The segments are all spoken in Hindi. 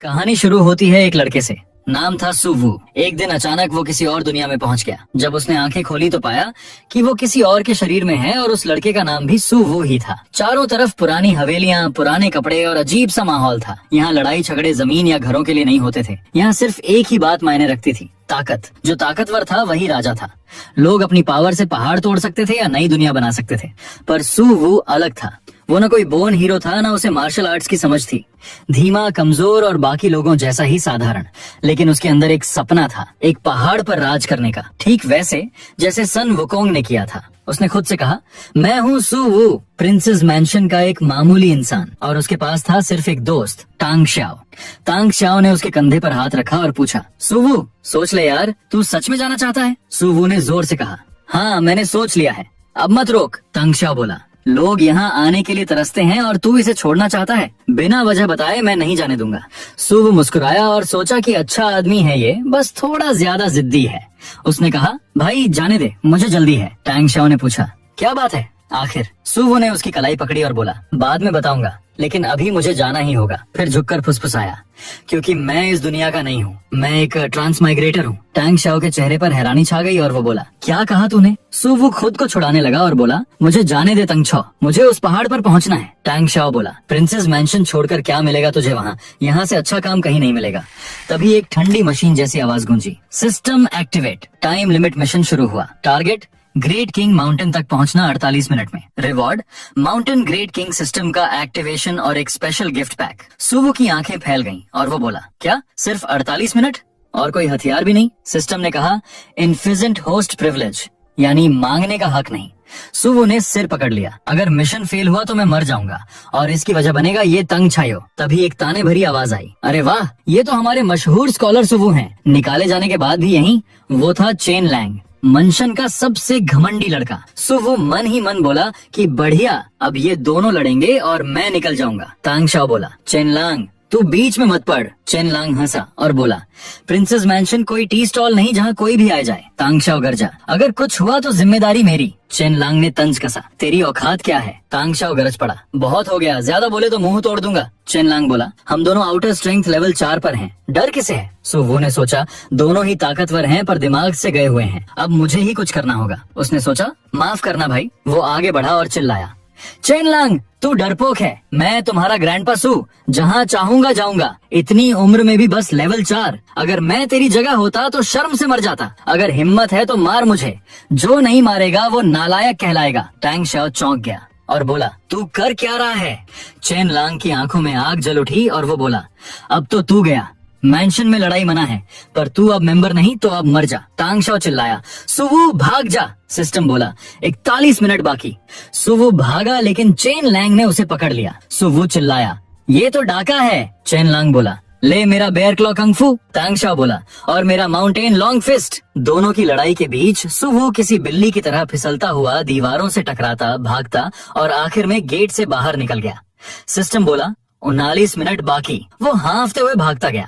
कहानी शुरू होती है एक लड़के से। नाम था सुवू। एक दिन अचानक वो किसी और दुनिया में पहुंच गया। जब उसने आंखें खोली तो पाया कि वो किसी और के शरीर में है और उस लड़के का नाम भी सुवू ही था। चारों तरफ पुरानी हवेलियां, पुराने कपड़े और अजीब सा माहौल था। यहाँ लड़ाई झगड़े जमीन या घरों के लिए नहीं होते थे। यहाँ सिर्फ एक ही बात मायने रखती थी, ताकत। जो ताकतवर था वही राजा था। लोग अपनी पावर से पहाड़ तोड़ सकते थे या नई दुनिया बना सकते थे, पर सुवू अलग था। वो न कोई बोर्न हीरो था, न उसे मार्शल आर्ट्स की समझ थी। धीमा, कमजोर और बाकी लोगों जैसा ही साधारण, लेकिन उसके अंदर एक सपना था, एक पहाड़ पर राज करने का, ठीक वैसे जैसे सन वुकोंग ने किया था। उसने खुद से कहा, मैं हूँ सुवू, प्रिंसेस मैंशन का एक मामूली इंसान। और उसके पास था सिर्फ एक दोस्त, टांग श्याओ। टांग श्याओ ने उसके कंधे पर हाथ रखा और पूछा, सुवू सोच ले यार, तू सच में जाना चाहता है? सुवू ने जोर से कहा, हाँ मैंने सोच लिया है, अब मत रोक। टांग श्याओ बोला, लोग यहाँ आने के लिए तरसते हैं और तू इसे छोड़ना चाहता है? बिना वजह बताए मैं नहीं जाने दूंगा। सुवू मुस्कुराया और सोचा कि अच्छा आदमी है ये, बस थोड़ा ज्यादा जिद्दी है। उसने कहा, भाई जाने दे, मुझे जल्दी है। टांग श्याओ ने पूछा, क्या बात है आखिर? सुवू ने उसकी कलाई पकड़ी और बोला, बाद में बताऊंगा, लेकिन अभी मुझे जाना ही होगा। फिर झुककर फुसफुसाया, क्योंकि मैं इस दुनिया का नहीं हूँ, मैं एक ट्रांसमाइग्रेटर हूँ। टांग श्याओ के चेहरे पर हैरानी छा गई और वो बोला, क्या कहा तूने? सुवू खुद को छुड़ाने लगा और बोला, मुझे जाने दे तंग छो, मुझे उस पहाड़ पर पहुँचना है। टांग श्याओ बोला, प्रिंसेस मैंशन छोड़कर क्या मिलेगा तुझे वहाँ? यहाँ से अच्छा काम कहीं नहीं मिलेगा। तभी एक ठंडी मशीन जैसी आवाज गूंजी, system activate. Time limit mission शुरू हुआ। टारगेट, ग्रेट किंग माउंटेन तक पहुंचना 48 मिनट में। Reward, mountain great king system का एक्टिवेशन और एक स्पेशल गिफ्ट पैक। सुवू की आंखें फैल गईं और वो बोला, क्या सिर्फ 48 मिनट और कोई हथियार भी नहीं? सिस्टम ने कहा, इनफिजेंट होस्ट प्रिविलेज, यानी मांगने का हक नहीं। सुवू ने सिर पकड़ लिया, अगर मिशन फेल हुआ तो मैं मर जाऊंगा और इसकी वजह बनेगा ये तंग छायो। तभी एक ताने भरी आवाज आई, अरे वाह, ये तो हमारे मशहूर स्कॉलर सुवू हैं। निकाले जाने के बाद भी यहीं। वो था चेन लैंग, मंशन का सबसे घमंडी लड़का। सुवू मन ही मन बोला कि बढ़िया, अब ये दोनों लड़ेंगे और मैं निकल जाऊंगा। टांग श्याओ बोला, चेन लांग तू बीच में मत पड़। चेन लांग हंसा और बोला, प्रिंसेस मैंशन कोई टी स्टॉल नहीं जहाँ कोई भी आ जाए। टांग श्याओ गरजा, अगर कुछ हुआ तो जिम्मेदारी मेरी। चेन लांग ने तंज कसा, तेरी औकात क्या है? टांग श्याओ गरज पड़ा, बहुत हो गया, ज्यादा बोले तो मुंह तोड़ दूंगा। चेन लांग बोला, हम दोनों आउटर स्ट्रेंथ लेवल 4 पर हैं, डर किसे है? सुवू ने सोचा, दोनों ही ताकतवर हैं पर दिमाग से गए हुए हैं, अब मुझे ही कुछ करना होगा। उसने सोचा, माफ करना भाई। वो आगे बढ़ा और चिल्लाया, चेन लांग तू डरपोक है, मैं तुम्हारा ग्रैंडपा सू, जहाँ चाहूंगा जाऊंगा। इतनी उम्र में भी बस लेवल 4। अगर मैं तेरी जगह होता तो शर्म से मर जाता। अगर हिम्मत है तो मार मुझे, जो नहीं मारेगा वो नालायक कहलाएगा। टांग श्याओ चौंक गया और बोला, तू कर क्या रहा है? चेन लांग की आंखों में आग जल उठी और वो बोला, अब तो तू गया, मैंशन में लड़ाई मना है, पर तू अब मेंबर नहीं तो अब मर जा। टांग श्याओ चिल्लाया, सुवू भाग जा। सिस्टम बोला, 41 मिनट बाकी। सुवू भागा लेकिन चेन लैंग ने उसे पकड़ लिया। सुवू चिल्लाया, ये तो डाका है। चेन लांग बोला, ले मेरा बेयर क्लॉ कंग फू। टांग श्याओ बोला, और मेरा माउंटेन लॉन्ग फिस्ट। दोनों की लड़ाई के बीच सुवू किसी बिल्ली की तरह फिसलता हुआ दीवारों से टकराता, भागता और आखिर में गेट से बाहर निकल गया। सिस्टम बोला, 39 मिनट बाकी। वो हाँफते हुए भागता गया।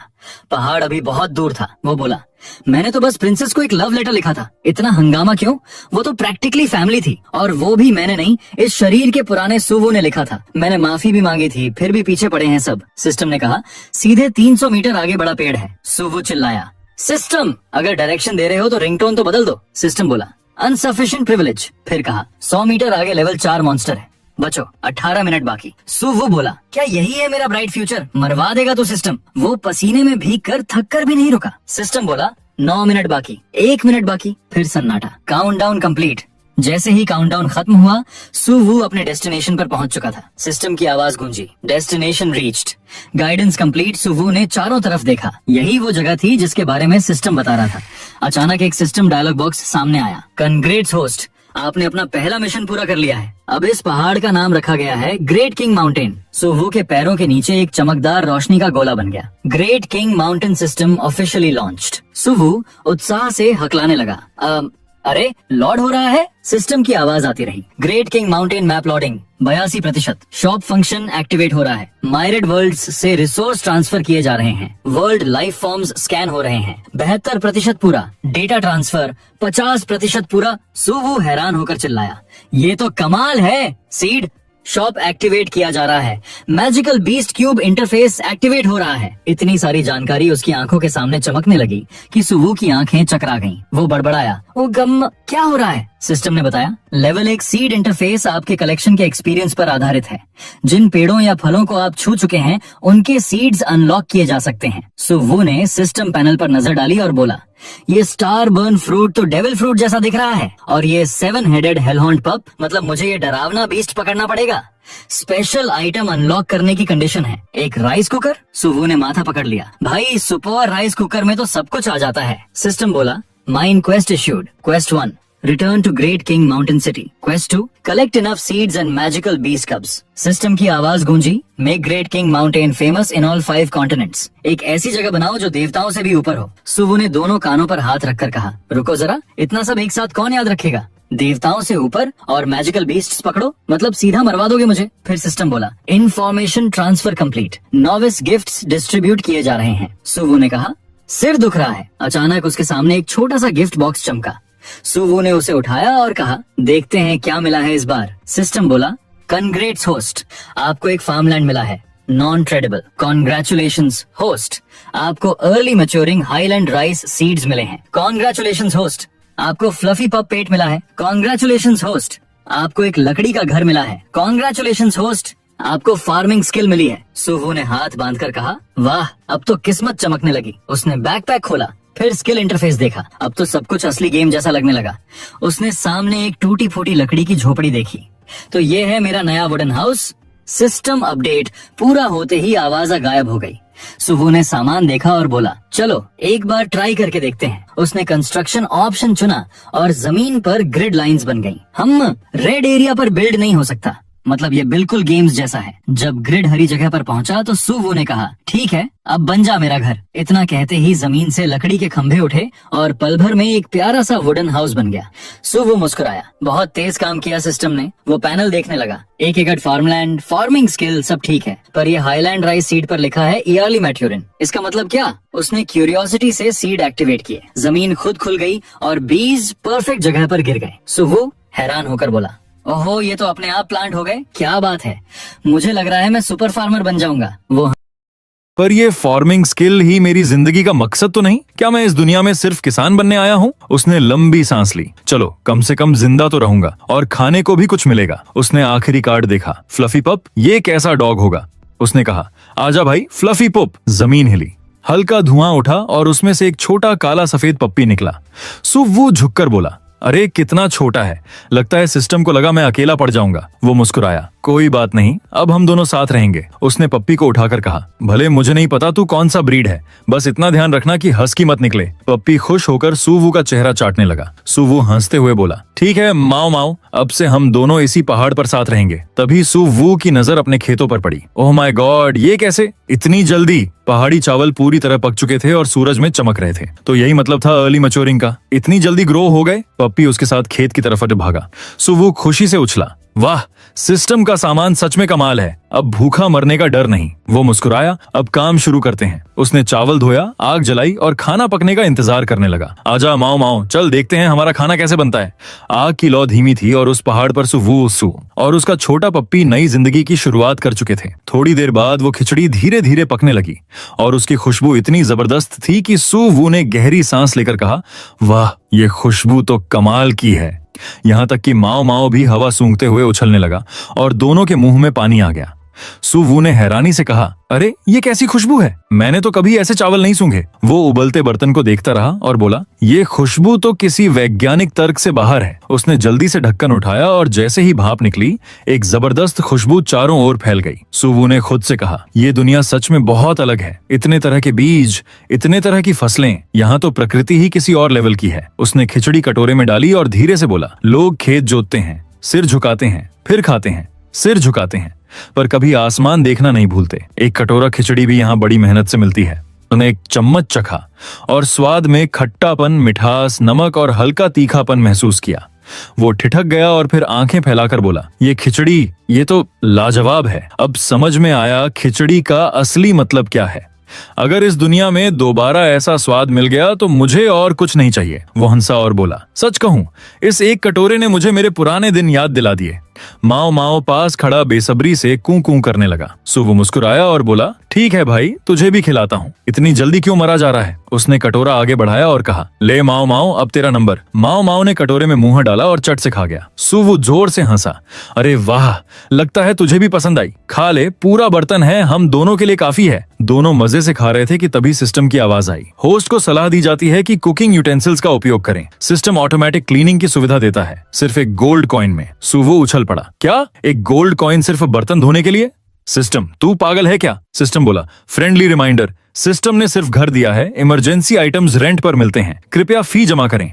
पहाड़ अभी बहुत दूर था। वो बोला, मैंने तो बस प्रिंसेस को एक लव लेटर लिखा था, इतना हंगामा क्यों? वो तो प्रैक्टिकली फैमिली थी, और वो भी मैंने नहीं, इस शरीर के पुराने सुवू ने लिखा था। मैंने माफी भी मांगी थी, फिर भी पीछे पड़े हैं सब। सिस्टम ने कहा, सीधे 300 मीटर आगे बड़ा पेड़ है। सुवू चिल्लाया, सिस्टम अगर डायरेक्शन दे रहे हो तो रिंगटोन तो बदल दो। सिस्टम बोला, अनसफिशिएंट प्रिविलेज। फिर कहा, 100 मीटर आगे लेवल 4 मॉन्स्टर है, बचो, 18 मिनट बाकी। सुवू बोला, क्या यही है मेरा ब्राइट फ्यूचर? मरवा देगा तो सिस्टम। वो पसीने में भीग कर थक कर भी नहीं रुका। सिस्टम बोला, 9 मिनट बाकी, 1 मिनट बाकी। फिर सन्नाटा। Countdown complete. जैसे ही काउंटडाउन खत्म हुआ, सुवू अपने डेस्टिनेशन पर पहुंच चुका था। सिस्टम की आवाज गूंजी, डेस्टिनेशन रीच्ड, गाइडेंस कंप्लीट। सुवू ने चारों तरफ देखा, यही वो जगह थी जिसके बारे में सिस्टम बता रहा था। अचानक एक सिस्टम डायलॉग बॉक्स सामने आया, कंग्रेट्स होस्ट, आपने अपना पहला मिशन पूरा कर लिया है। अब इस पहाड़ का नाम रखा गया है ग्रेट किंग माउंटेन। सुवू के पैरों के नीचे एक चमकदार रोशनी का गोला बन गया। Great king mountain system officially launched. सुवू उत्साह से हकलाने लगा, अरे लॉड हो रहा है? सिस्टम की आवाज आती रही, great king mountain map loading 82%। Shop function activate हो रहा है। मायरेड वर्ल्ड्स से रिसोर्स ट्रांसफर किए जा रहे हैं। वर्ल्ड लाइफ फॉर्म्स स्कैन हो रहे हैं। 72% पूरा। डेटा ट्रांसफर 50% पूरा। सुवू हैरान होकर चिल्लाया, ये तो कमाल है। सीड, शॉप एक्टिवेट किया जा रहा है, magical beast cube interface activate हो रहा है। इतनी सारी जानकारी उसकी आंखों के सामने चमकने लगी कि सुवु की आंखें चकरा गईं। वो बड़बड़ाया, ओ गम, क्या हो रहा है? सिस्टम ने बताया, लेवल 1 सीड इंटरफेस आपके कलेक्शन के एक्सपीरियंस पर आधारित है। जिन पेड़ों या फलों को आप छू चुके हैं उनके सीड्स अनलॉक किए जा सकते हैं। सुवु ने सिस्टम पैनल पर नजर डाली और बोला, ये स्टार बर्न फ्रूट तो डेविल फ्रूट जैसा दिख रहा है, और ये 7 हेडेड हेलहॉर्न पप, मतलब मुझे ये डरावना बीस्ट पकड़ना पड़ेगा। स्पेशल आइटम अनलॉक करने की कंडीशन है, एक राइस कुकर। सुवु ने माथा पकड़ लिया, भाई सुपर राइस कुकर में तो सब कुछ आ जाता है। सिस्टम बोला, mine quest issued. Quest 1, Return to Great King Mountain City. Quest 2, collect enough seeds and magical beast cubs. System की आवाज गूंजी, Make Great King Mountain famous in all 5 continents. एक ऐसी जगह बनाओ जो देवताओं से भी ऊपर हो। सुवु ने दोनों कानों पर हाथ रखकर कहा, रुको जरा, इतना सब एक साथ कौन याद रखेगा? देवताओं से ऊपर और मैजिकल बीस्ट्स पकड़ो, मतलब सीधा मरवा दोगे मुझे। फिर सिस्टम बोला, information transfer complete, novice gifts distribute किए जा रहे हैं। सुवु ने कहा, सिर दुख रहा है। अचानक उसके सामने एक छोटा सा गिफ्ट बॉक्स चमका। सुवु ने उसे उठाया और कहा, देखते हैं क्या मिला है इस बार। सिस्टम बोला, कंग्रेट्स होस्ट, आपको एक फार्मलैंड मिला है, नॉन ट्रेडेबल। कॉन्ग्रेचुलेशंस होस्ट, आपको early maturing highland rice seeds मिले हैं। कॉन्ग्रेचुलेशंस होस्ट, आपको फ्लफी पप पेट मिला है। कॉन्ग्रेचुलेशंस होस्ट, आपको एक लकड़ी का घर मिला है। कॉन्ग्रेचुलेशंस होस्ट, आपको फार्मिंग स्किल मिली है। सुवु ने हाथ बांधकर कहा, वाह, अब तो किस्मत चमकने लगी। उसने बैकपैक खोला, फिर स्किल इंटरफेस देखा। अब तो सब कुछ असली गेम जैसा लगने लगा। उसने सामने एक टूटी फूटी लकड़ी की झोपड़ी देखी। तो ये है मेरा नया वुडन हाउस। सिस्टम अपडेट पूरा होते ही आवाज गायब हो गई। सुवु ने सामान देखा और बोला, चलो एक बार ट्राई करके देखते हैं। उसने कंस्ट्रक्शन ऑप्शन चुना और जमीन पर ग्रिड लाइंस बन गई। हम रेड एरिया पर बिल्ड नहीं हो सकता, मतलब ये बिल्कुल गेम्स जैसा है। जब ग्रिड हरी जगह पर पहुंचा तो सुवु ने कहा, ठीक है, अब बन जा मेरा घर। इतना कहते ही जमीन से लकड़ी के खंभे उठे और पल भर में एक प्यारा सा वुडन हाउस बन गया। सुवु मुस्कुराया, बहुत तेज काम किया सिस्टम ने। वो पैनल देखने लगा, 1 एकड़ फार्मलैंड, फार्मिंग स्किल सब ठीक है, पर ये हाईलैंड राइस सीड पर लिखा है ईयरली मैट्योरिन। इसका मतलब क्या? उसने क्यूरियोसिटी से सीड एक्टिवेट किए, जमीन खुद खुल गई और बीज परफेक्ट जगह पर गिर गए। सुवु हैरान होकर बोला, ओहो, ये तो अपने आप प्लांट हो गए, क्या बात है, मुझे लग रहा है मैं सुपर फार्मर बन जाऊंगा। वो पर ये फार्मिंग स्किल ही मेरी जिंदगी का मकसद तो नहीं। क्या मैं इस दुनिया में सिर्फ किसान बनने आया हूँ? उसने लंबी सांस ली। चलो कम से कम जिंदा तो रहूंगा और खाने को भी कुछ मिलेगा। उसने आखिरी कार्ड देखा, फ्लफी पप, ये कैसा डॉग होगा? उसने कहा, आजा भाई फ्लफी पप। जमीन हिली, हल्का धुआं उठा और उसमें से एक छोटा काला सफेद पप्पी निकला। सुवु झुककर बोला, अरे कितना छोटा है, लगता है सिस्टम को लगा मैं अकेला पड़ जाऊंगा। वो मुस्कुराया, कोई बात नहीं, अब हम दोनों साथ रहेंगे। उसने पप्पी को उठाकर कहा, भले मुझे नहीं पता तू कौन सा ब्रीड है, बस इतना ध्यान रखना कि हस्की मत निकले। पप्पी खुश होकर सुवु का चेहरा चाटने लगा। सुवु हंसते हुए बोला, ठीक है माओ माओ, अब से हम दोनों इसी पहाड़ पर साथ रहेंगे। तभी सुवु की नजर अपने खेतों पर पड़ी। ओह माय गॉड, ये कैसे इतनी जल्दी? पहाड़ी चावल पूरी तरह पक चुके थे और सूरज में चमक रहे थे। तो यही मतलब था अर्ली मैच्योरिंग का। इतनी जल्दी ग्रो हो गए? पप्पी उसके साथ खेत की तरफ भागा। सुवु खुशी से उछला, वाह, सिस्टम का सामान सच में कमाल है, अब भूखा मरने का डर नहीं। वो मुस्कुराया, अब काम शुरू करते हैं। उसने चावल धोया, आग जलाई और खाना पकने का इंतजार करने लगा। आजा माओ माओ, चल देखते हैं हमारा खाना कैसे बनता है। आग की लौ धीमी थी और उस पहाड़ पर सुवु और उसका छोटा पप्पी नई जिंदगी की शुरुआत कर चुके थे। थोड़ी देर बाद वो खिचड़ी धीरे धीरे पकने लगी और उसकी खुशबू इतनी जबरदस्त थी कि सुवु ने गहरी सांस लेकर कहा, वाह, ये खुशबू तो कमाल की है। यहां तक कि माओ माओ भी हवा सूंघते हुए उछलने लगा और दोनों के मुंह में पानी आ गया। सुवु ने हैरानी से कहा, अरे ये कैसी खुशबू है, मैंने तो कभी ऐसे चावल नहीं सूंघे। वो उबलते बर्तन को देखता रहा और बोला, ये खुशबू तो किसी वैज्ञानिक तर्क से बाहर है। उसने जल्दी से ढक्कन उठाया और जैसे ही भाप निकली, एक जबरदस्त खुशबू चारों ओर फैल गई। सुवु ने खुद से कहा, ये दुनिया सच में बहुत अलग है, इतने तरह के बीज, इतने तरह की फसलें, यहाँ तो प्रकृति ही किसी और लेवल की है। उसने खिचड़ी कटोरे में डाली और धीरे से बोला, लोग खेत जोतते हैं, सिर झुकाते हैं, फिर खाते हैं, सिर झुकाते हैं, पर कभी आसमान देखना नहीं भूलते। एक कटोरा खिचड़ी भी यहाँ बड़ी मेहनत से मिलती है। उन्होंने एक चम्मच चखा और स्वाद में खट्टापन, मिठास, नमक और हल्का तीखापन महसूस किया। वो ठिठक गया और फिर आंखें फैलाकर बोला, ये खिचड़ी, ये तो लाजवाब है। अब समझ में आया खिचड़ी का असली मतलब क्या है। अगर इस दुनिया में दोबारा ऐसा स्वाद मिल गया तो मुझे और कुछ नहीं चाहिए। वो हंसा और बोला, सच कहूं, इस एक कटोरे ने मुझे मेरे पुराने दिन याद दिला दिए। माओ माओ पास खड़ा बेसब्री से कूं कूं करने लगा। सुवु मुस्कुराया और बोला, ठीक है भाई, तुझे भी खिलाता हूँ। इतनी जल्दी क्यों मरा जा रहा है? उसने कटोरा आगे बढ़ाया और कहा, ले माओ माओ, अब तेरा नंबर। माओ माओ ने कटोरे में मुंह डाला और चट से खा गया। सुवु जोर से हंसा, अरे वाह, लगता है तुझे भी पसंद आई। खा ले, पूरा बर्तन है, हम दोनों के लिए काफी है। दोनों मजे से खा रहे थे कि तभी सिस्टम की आवाज आई। होस्ट को सलाह दी जाती है कि कुकिंग यूटेंसिल्स का उपयोग करें। सिस्टम ऑटोमेटिक क्लीनिंग की सुविधा देता है, सिर्फ एक गोल्ड कॉइन में। सुवु उछल पड़ा, क्या एक गोल्ड कॉइन सिर्फ बर्तन धोने के लिए? सिस्टम, तू पागल है क्या? सिस्टम बोला, फ्रेंडली रिमाइंडर, सिस्टम ने सिर्फ घर दिया है, इमरजेंसी आइटम्स रेंट पर मिलते हैं, कृपया फी जमा करें।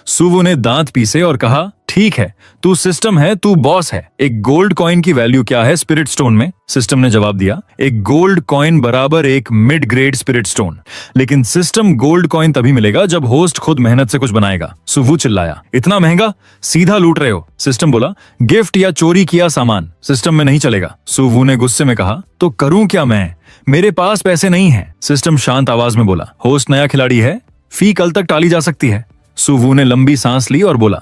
सुवु ने दांत पीसे और कहा, ठीक है, तू सिस्टम है, तू बॉस है। एक गोल्ड कॉइन की वैल्यू क्या है स्पिरिट स्टोन में? सिस्टम ने जवाब दिया, एक गोल्ड कॉइन बराबर एक मिड ग्रेड स्पिरिट स्टोन। लेकिन सिस्टम, गोल्ड कॉइन तभी मिलेगा जब होस्ट खुद मेहनत से कुछ बनाएगा। सुवु चिल्लाया, इतना महंगा? सीधा लूट रहे हो। सिस्टम बोला, गिफ्ट या चोरी किया सामान सिस्टम में नहीं चलेगा। सुवु ने गुस्से में कहा, तो करूं क्या मैं? मेरे पास पैसे नहीं है। सिस्टम शांत आवाज में बोला, होस्ट नया खिलाड़ी है, फी कल तक टाली जा सकती है। सुवु ने लंबी सांस ली और बोला,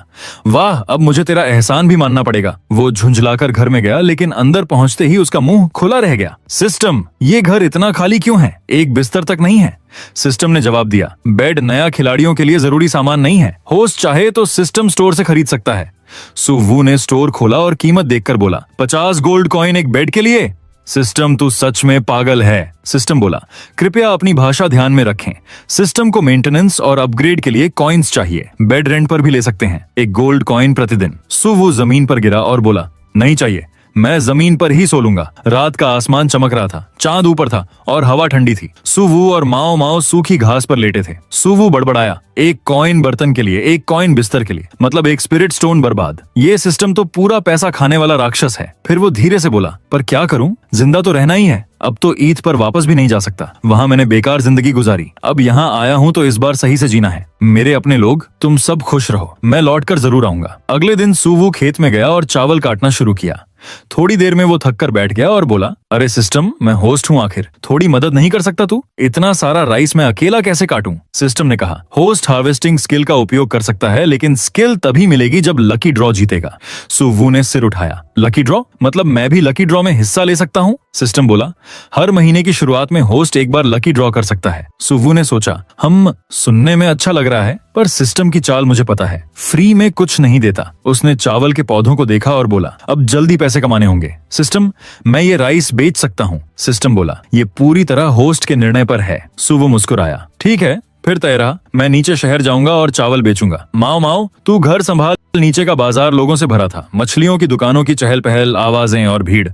वाह, अब मुझे तेरा एहसान भी मानना पड़ेगा। वो झुंझलाकर घर में गया, लेकिन अंदर पहुंचते ही उसका मुंह खुला रह गया। सिस्टम, ये घर इतना खाली क्यों है? एक बिस्तर तक नहीं है। सिस्टम ने जवाब दिया, बेड नया खिलाड़ियों के लिए जरूरी सामान नहीं है। होस्ट चाहे तो सिस्टम स्टोर से खरीद सकता है। सुवु ने स्टोर खोला और कीमत देखकर बोला, 50 गोल्ड कॉइन एक बेड के लिए? सिस्टम, तू सच में पागल है। सिस्टम बोला, कृपया अपनी भाषा ध्यान में रखें। सिस्टम को मेंटेनेंस और अपग्रेड के लिए कॉइन्स चाहिए। बेड रेंट पर भी ले सकते हैं, एक गोल्ड कॉइन प्रतिदिन। सुवु जमीन पर गिरा और बोला, नहीं चाहिए, मैं जमीन पर ही सो लूंगा। रात का आसमान चमक रहा था, चांद ऊपर था और हवा ठंडी थी। सुवु और माओ माओ सूखी घास पर लेटे थे। सुवु बड़बड़ाया, एक कॉइन बर्तन के लिए, एक कॉइन बिस्तर के लिए, मतलब एक स्पिरिट स्टोन बर्बाद। ये सिस्टम तो पूरा पैसा खाने वाला राक्षस है। फिर वो धीरे से बोला, पर क्या करूं, जिंदा तो रहना ही है। अब तो ईद पर वापस भी नहीं जा सकता, वहां मैंने बेकार जिंदगी गुजारी। अब यहाँ आया हूँ तो इस बार सही से जीना है। मेरे अपने लोग, तुम सब खुश रहो, मैं लौट कर जरूर आऊंगा। अगले दिन सुवु खेत में गया और चावल काटना शुरू किया। थोड़ी देर में वो थक कर बैठ गया और बोला, अरे सिस्टम, मैं होस्ट हूँ, आखिर थोड़ी मदद नहीं कर सकता तू? इतना सारा राइस मैं अकेला कैसे काटूं? सिस्टम ने कहा, होस्ट हार्वेस्टिंग स्किल का उपयोग कर सकता है, लेकिन स्किल तभी मिलेगी जब लकी ड्रॉ जीतेगा। सुवु ने सिर उठाया, लकी ड्रॉ? मतलब मैं भी लकी ड्रॉ में हिस्सा ले सकता हूँ? सिस्टम बोला, हर महीने की शुरुआत में होस्ट एक बार लकी ड्रॉ कर सकता है। सुवु ने सोचा, हम सुनने में अच्छा लग रहा है, पर सिस्टम की चाल मुझे पता है, फ्री में कुछ नहीं देता। उसने चावल के पौधों को देखा और बोला, अब जल्दी पैसे कमाने होंगे। सिस्टम, मैं ये राइस बेच सकता हूँ। सिस्टम बोला, ये पूरी तरह होस्ट के निर्णय पर है। सुवु मुस्कुराया, ठीक है, फिर तय रहा, मैं नीचे शहर जाऊंगा और चावल बेचूंगा। माओ माओ, तू घर संभाल। नीचे का बाजार लोगों से भरा था, मछलियों की दुकानों की चहल पहल, आवाजें और भीड़।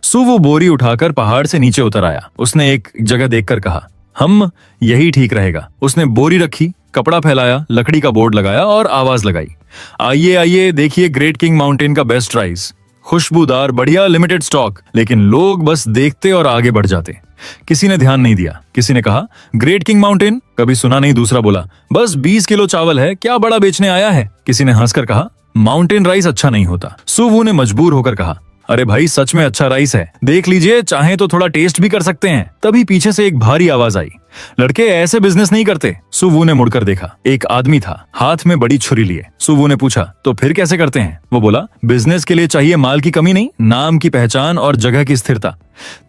सुवु बोरी उठाकर पहाड़ से नीचे उतर आया। उसने एक जगह देखकर कहा, हम यही ठीक रहेगा। उसने बोरी रखी, कपड़ा फैलाया, लकड़ी का बोर्ड लगाया और आवाज लगाई, आइए आइए, देखिए ग्रेट किंग माउंटेन का बेस्ट राइस, खुशबूदार, बढ़िया, लिमिटेड स्टॉक। लेकिन लोग बस देखते और आगे बढ़ जाते। किसी ने ध्यान नहीं दिया। किसी ने कहा, ग्रेट किंग माउंटेन? कभी सुना नहीं। दूसरा बोला, बस 20 किलो चावल है, क्या बड़ा बेचने आया है? किसी ने हंसकर कहा, माउंटेन राइस अच्छा नहीं होता। सुवु ने मजबूर होकर कहा, अरे भाई, सच में अच्छा राइस है, देख लीजिए, चाहे तो थोड़ा टेस्ट भी कर सकते हैं। तभी पीछे से एक भारी आवाज आई, लड़के ऐसे बिजनेस नहीं करते। सुवु ने मुड़कर देखा, एक आदमी था, हाथ में बड़ी छुरी लिए। सुवु ने पूछा, तो फिर कैसे करते हैं? वो बोला, बिजनेस के लिए चाहिए माल की कमी नहीं, नाम की पहचान और जगह की स्थिरता।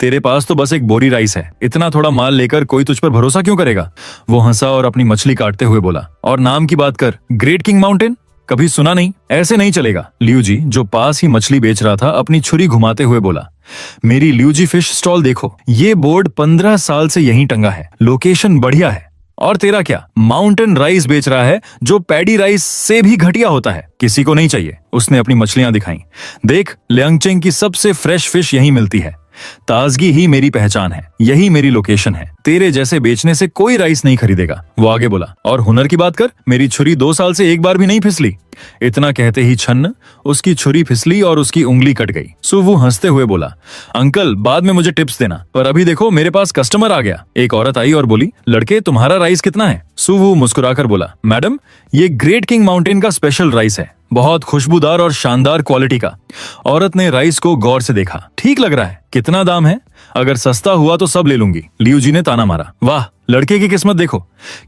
तेरे पास तो बस एक बोरी राइस है, इतना थोड़ा माल लेकर कोई तुझ पर भरोसा क्यों करेगा? वो हंसा और अपनी मछली काटते हुए बोला, और नाम की बात कर, ग्रेट किंग माउंटेन? कभी सुना नहीं, ऐसे नहीं चलेगा। लियूजी, जो पास ही मछली बेच रहा था, अपनी छुरी घुमाते हुए बोला, मेरी लियूजी फिश स्टॉल देखो, ये बोर्ड 15 साल से यहीं टंगा है, लोकेशन बढ़िया है। और तेरा क्या? माउंटेन राइस बेच रहा है, जो पैडी राइस से भी घटिया होता है, किसी को नहीं चाहिए। उसने अपनी मछलियां दिखाई, देख, लियांगचेंग की सबसे फ्रेश फिश यहीं मिलती है, ताजगी ही मेरी पहचान है, यही मेरी लोकेशन है, तेरे जैसे बेचने से कोई राइस नहीं खरीदेगा। वो आगे बोला, और हुनर की बात कर, मेरी छुरी 2 साल से एक बार भी नहीं फिसली। इतना कहते ही छन्न उसकी छुरी फिसली और उसकी उंगली कट गई। सुवु हंसते हुए बोला, अंकल, बाद में मुझे टिप्स देना, पर अभी देखो मेरे पास कस्टमर आ गया। एक औरत आई और बोली, लड़के, तुम्हारा राइस कितना है? सुवु मुस्कुराकर बोला, मैडम, ये ग्रेट किंग माउंटेन का स्पेशल राइस है, बहुत खुशबूदार और शानदार क्वालिटी का। औरत ने राइस को गौर से देखा, ठीक लग रहा है, कितना दाम है? अगर सस्ता हुआ तो सब ले लूंगी। लियू जी ने ताना मारा। वाह, लड़के की किस्मत देखो,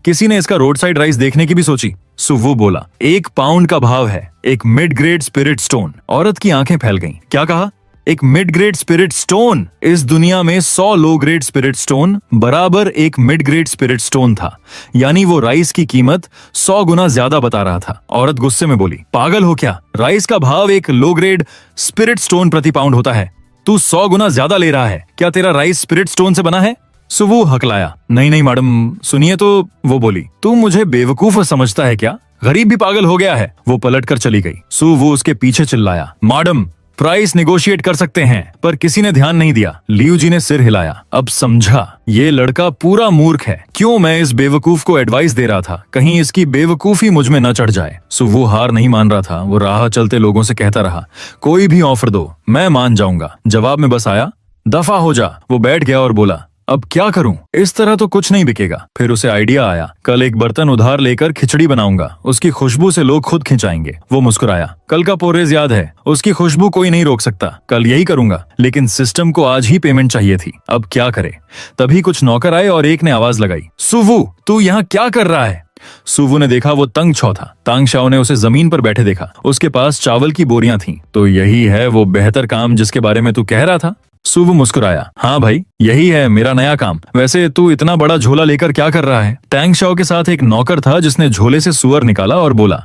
किसी ने इसका रोड साइड राइस देखने की भी सोची। सुवू बोला, 1 पाउंड का भाव है, एक मिड ग्रेड स्पिरिट स्टोन। औरत की आंखें फैल गईं। क्या कहा? एक मिड ग्रेड स्पिरिट स्टोन? इस दुनिया में 100 लो ग्रेड स्पिरिट स्टोन बराबर एक मिड ग्रेड स्पिरिट स्टोन था, यानी वो राइस की कीमत 100 गुना ज्यादा बता रहा था। औरत गुस्से में बोली, पागल हो क्या? राइस का भाव एक लो ग्रेड स्पिरिट स्टोन प्रति पाउंड होता है, तू 100 गुना ज्यादा ले रहा है। क्या तेरा राइस स्पिरिट स्टोन से बना है? सुवू हकलाया। नहीं नहीं मैडम, सुनिए तो। वो बोली, तू मुझे बेवकूफ समझता है क्या? गरीब भी पागल हो गया है। वो पलटकर चली गई। सुवू उसके पीछे चिल्लाया, मैडम प्राइस निगोशिएट कर सकते हैं। पर किसी ने ध्यान नहीं दिया। लियू जी ने सिर हिलाया। अब समझा, ये लड़का पूरा मूर्ख है। क्यों मैं इस बेवकूफ को एडवाइस दे रहा था, कहीं इसकी बेवकूफी मुझ में न चढ़ जाए। सुवू हार नहीं मान रहा था। वो राह चलते लोगों से कहता रहा, कोई भी ऑफर दो, मैं मान जाऊंगा। जवाब में बस आया, दफा हो जा। वो बैठ गया और बोला, अब क्या करूं? इस तरह तो कुछ नहीं बिकेगा। फिर उसे आइडिया आया, कल एक बर्तन उधार लेकर खिचड़ी बनाऊंगा, उसकी खुशबू से लोग खुद खिंचाएंगे। वो मुस्कुराया। कल का पोरेज याद है, उसकी खुशबू कोई नहीं रोक सकता। कल यही करूंगा, लेकिन सिस्टम को आज ही पेमेंट चाहिए थी। अब क्या करे? तभी कुछ नौकर आए और एक ने आवाज लगाई, सुवू तू यहाँ क्या कर रहा है? सुवू ने देखा वो तंग छौ था। तांग शाओ ने उसे जमीन पर बैठे देखा। उसके पास चावल की बोरियां थीं। तो यही है वो बेहतर काम जिसके बारे में तू कह रहा था? सुवू मुस्कुराया। हाँ भाई, यही है मेरा नया काम। वैसे तू इतना बड़ा झोला लेकर क्या कर रहा है? तांग शाओ के साथ एक नौकर था जिसने झोले से सुअर निकाला और बोला,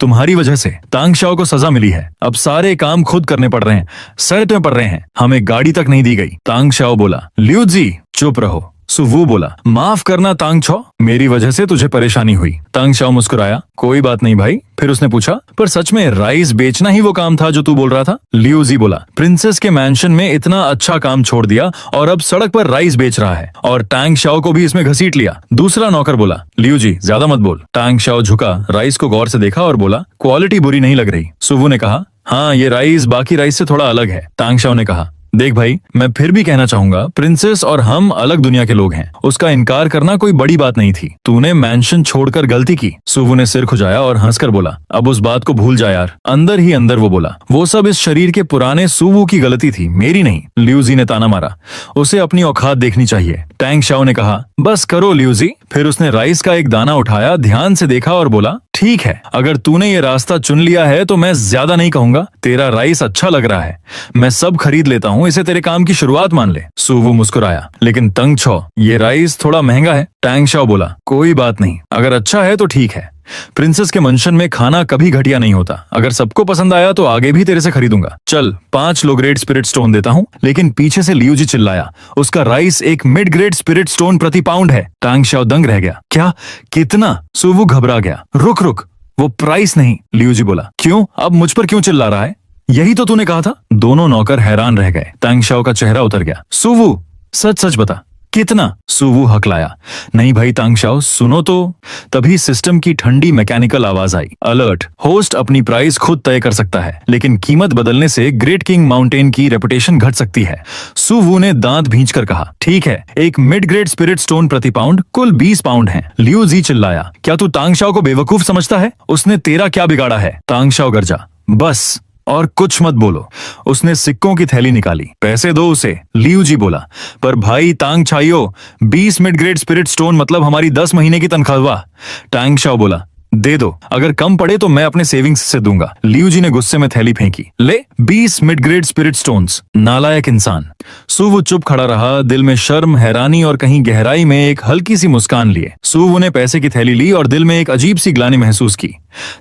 तुम्हारी वजह से तांग शाओ को सजा मिली है। अब सारे काम खुद करने पड़ रहे हैं, सर पे पड़ रहे हैं, हमें गाड़ी तक नहीं दी गई। तांग शाओ बोला, लियू जी चुप रहो। सुवू बोला, माफ करना तांग छो, मेरी वजह से तुझे परेशानी हुई। तांग शाओ मुस्कुराया, कोई बात नहीं भाई। फिर उसने पूछा, पर सच में राइस बेचना ही वो काम था जो तू बोल रहा था? लियू जी बोला, प्रिंसेस के मैंशन में इतना अच्छा काम छोड़ दिया और अब सड़क पर राइस बेच रहा है, और तांग शाओ को भी इसमें घसीट लिया। दूसरा नौकर बोला, लियू जी ज्यादा मत बोल। तांग शाओ झुका, राइस को गौर से देखा और बोला, क्वालिटी बुरी नहीं लग रही। सुवू ने कहा, हाँ ये राइस बाकी राइस से थोड़ा अलग है। तांग शाओ ने कहा, देख भाई, मैं फिर भी कहना चाहूंगा, प्रिंसेस और हम अलग दुनिया के लोग हैं। उसका इनकार करना कोई बड़ी बात नहीं थी। तूने मैंशन छोड़कर गलती की। सुवू ने सिर खुजाया और हंसकर बोला, अब उस बात को भूल जा यार। अंदर ही अंदर वो बोला, वो सब इस शरीर के पुराने सुवू की गलती थी, मेरी नहीं। लियू जी ने ताना मारा, उसे अपनी औकात देखनी चाहिए। टैंग शाओ ने कहा, बस करो लियू जी। फिर उसने राइस का एक दाना उठाया, ध्यान से देखा और बोला, ठीक है, अगर तूने ये रास्ता चुन लिया है तो मैं ज्यादा नहीं कहूंगा। तेरा राइस अच्छा लग रहा है, मैं सब खरीद लेता हूँ, इसे तेरे काम की शुरुआत मान ले। सुवू मुस्कुराया, लेकिन तंग छो, ये राइस थोड़ा महंगा है। टैंग शाओ बोला, कोई बात नहीं, अगर अच्छा है तो ठीक है। प्रिंसेस के मंशन में खाना कभी घटिया नहीं होता। अगर सबको पसंद आया तो आगे भी तेरे से खरीदूंगा। चल 5 लो ग्रेड स्पिरिट स्टोन देता हूँ। लेकिन पीछे से लियू जी चिल्लाया, उसका राइस एक मिड ग्रेड स्पिरिट स्टोन प्रति पाउंड है। टांग शाओ दंग रह गया, क्या? कितना? सुवू घबरा गया। रुक रुक, वो प्राइस नहीं। लियू जी बोला, क्यों? अब मुझ पर क्यों चिल्ला रहा है? यही तो तूने कहा था। दोनों नौकर हैरान रह गए। तांग शाओ का चेहरा उतर गया। सुवू सच सच बता, कितना? सुवू हकलाया, नहीं भाई तांग शाओ, सुनो तो। तभी सिस्टम की ठंडी मैकेनिकल आवाज आई, अलर्ट, होस्ट अपनी प्राइस खुद तय कर सकता है, लेकिन कीमत बदलने से ग्रेट किंग माउंटेन की रेपुटेशन घट सकती है। सुवू ने दांत भींचकर कहा, ठीक है, एक मिड ग्रेड स्पिरिट स्टोन प्रति पाउंड कुल 20 पाउंड है। लियू जी चिल्लाया, क्या तू तांग शाओ को बेवकूफ समझता है? उसने तेरा क्या बिगाड़ा है? तांग शाओ गरजा, बस और कुछ मत बोलो। उसने सिक्कों की थैली निकाली, पैसे दो उसे। लियू जी बोला, पर भाई तांग छाइयो, 20 मिड ग्रेड स्पिरिट स्टोन मतलब हमारी 10 महीने की तनख्वाह। टांग शाओ बोला, दे दो, अगर कम पड़े तो मैं अपने सेविंग्स से दूंगा। लियू जी ने गुस्से में थैली फेंकी, ले 20 मिड ग्रेड स्पिरिट स्टोन्स, नालायक इंसान। सुवू चुप खड़ा रहा, दिल में शर्म, हैरानी और कहीं गहराई में एक हल्की सी मुस्कान लिए। सुवू ने पैसे की थैली ली और दिल में एक अजीब सी ग्लानि महसूस की।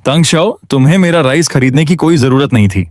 तांग शाओ, तुम्हें मेरा राइस खरीदने की कोई जरूरत नहीं थी।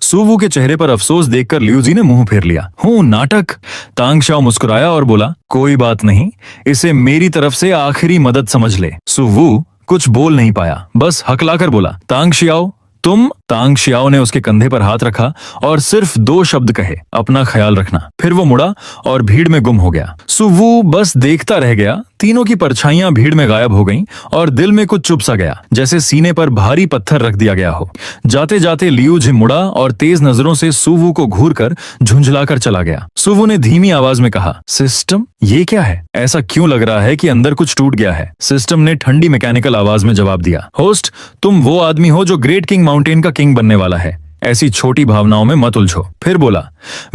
सुवू के चेहरे पर अफसोस देखकर लियू जी ने मुंह फेर लिया। हूँ नाटक। तांग शाओ मुस्कुराया और बोला, कोई बात नहीं, इसे मेरी तरफ से आखिरी मदद समझ ले। सुवू कुछ बोल नहीं पाया, बस हकलाकर बोला, तांग शियाओ तुम। तांग शियाओ ने उसके कंधे पर हाथ रखा और सिर्फ 2 शब्द कहे, अपना ख्याल रखना। फिर वो मुड़ा और भीड़ में गुम हो गया। सुवू बस देखता रह गया। तीनों की परछाइयां भीड़ में गायब हो गईं और दिल में कुछ चुप सा गया, जैसे सीने पर भारी पत्थर रख दिया गया हो। जाते जाते लियू जी मुड़ा और तेज नजरों से सुवू को घूरकर झुंझलाकर चला गया। सुवू ने धीमी आवाज में कहा, सिस्टम, ये क्या है? ऐसा क्यों लग रहा है कि अंदर कुछ टूट गया है? सिस्टम ने ठंडी मैकेनिकल आवाज में जवाब दिया, होस्ट, तुम वो आदमी हो जो ग्रेट किंग माउंटेन का किंग बनने वाला है। ऐसी छोटी भावनाओं में मत उलझो। फिर बोला,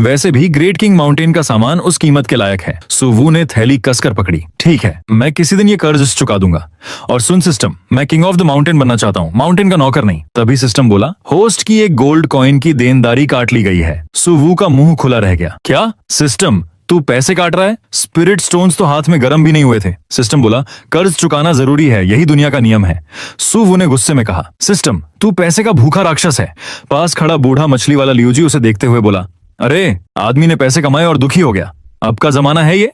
वैसे भी ग्रेट किंग माउंटेन का सामान उस कीमत के लायक है। सुवू ने थैली कसकर पकड़ी। ठीक है, मैं किसी दिन ये कर्ज चुका दूंगा। और सुन सिस्टम, मैं किंग ऑफ द माउंटेन बनना चाहता हूँ, माउंटेन का नौकर नहीं। तभी सिस्टम बोला, होस्ट की एक गोल्ड कॉइन की देनदारी काट ली गई है। सुवू का मुंह खुला रह गया। क्या सिस्टम, तू पैसे काट रहा है? स्पिरिट स्टोन्स तो हाथ में गर्म भी नहीं हुए थे। सिस्टम बोला, कर्ज चुकाना जरूरी है, यही दुनिया का नियम है। सुवू ने गुस्से में कहा, सिस्टम तू पैसे का भूखा राक्षस है। पास खड़ा बूढ़ा मछली वाला लियूजी उसे देखते हुए बोला, अरे आदमी ने पैसे कमाए और दुखी हो गया, अब का जमाना है ये?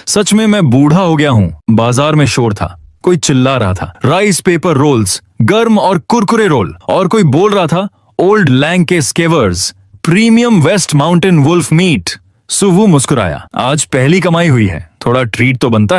सच में मैं बूढ़ा हो गया हूँ। बाजार में शोर था, कोई चिल्ला रहा था, राइस पेपर रोल्स, गर्म और कुरकुरे रोल। और कोई बोल रहा था, ओल्ड लैंग के skewers, premium west mountain wolf meat. सुवू मुस्कुराया, आज पहली कमाई हुई है, थोड़ा ट्रीट तो बनता है।